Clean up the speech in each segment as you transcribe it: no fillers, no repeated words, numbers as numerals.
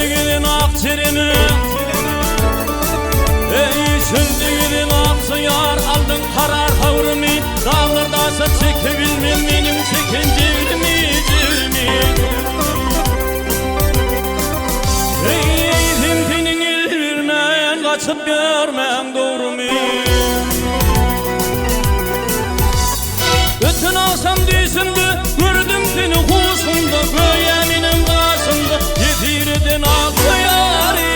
gidin akçerini, ey çöldü gidin aksıyar, aldın karar havrımı, dağlardasa çekebilmem benim çeken ciğerimi, ciğerimi. Ey pimpinin ilmen, kaçıp görmen doğrumu. Ötün alsam düzümdü, gördüm seni husumda, göğeminin başında, yedirden altı yarim.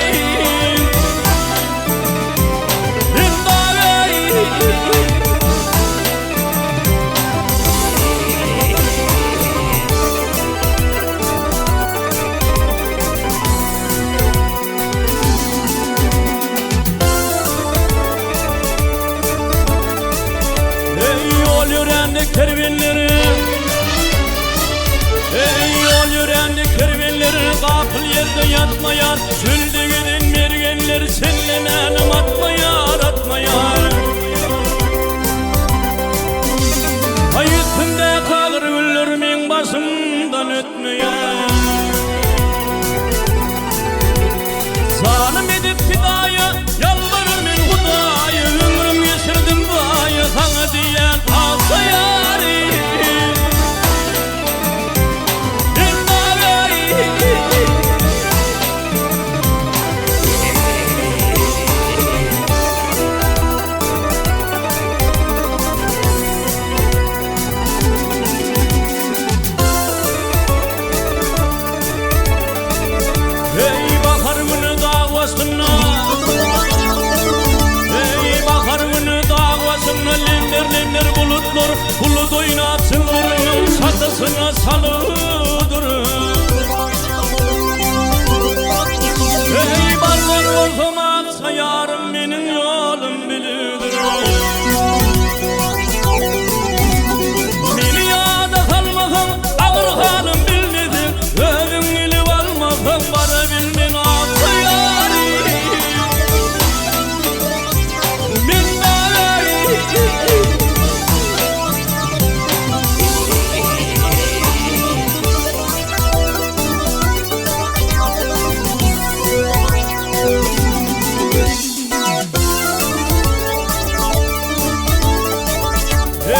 Kervenleri, ey yol yürendik kervenleri, kapıl yerde yatmayan, çölde giden mergenler, senle menim atmayar, atmayar. Ay üstünde kalır güllerimin başımdan ötmeyen. Zalim edip fidaya, yalvarır men Hudaya, ömrüm geçirdim vaya, sana diyen alsa yarim. Ey bakar günü davasına, ey bakar günü davasına, lemler lemler bulutlar, bulut oynat çıldırın, satısına salıdır. Ey barbar oldum aksa yarım, benim yolum bilidir. Beni yada kalmakım, ağır halim bilmedi, ölüm gelip almakım, bana bilmen aksa yarim. Bin bari.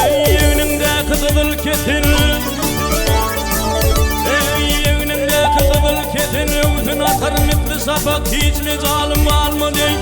Ey evnimde kızıl ketin, ey evnimde kızıl ketin, öğütün atarım etli sapak, hiç mi zalim var mı dey,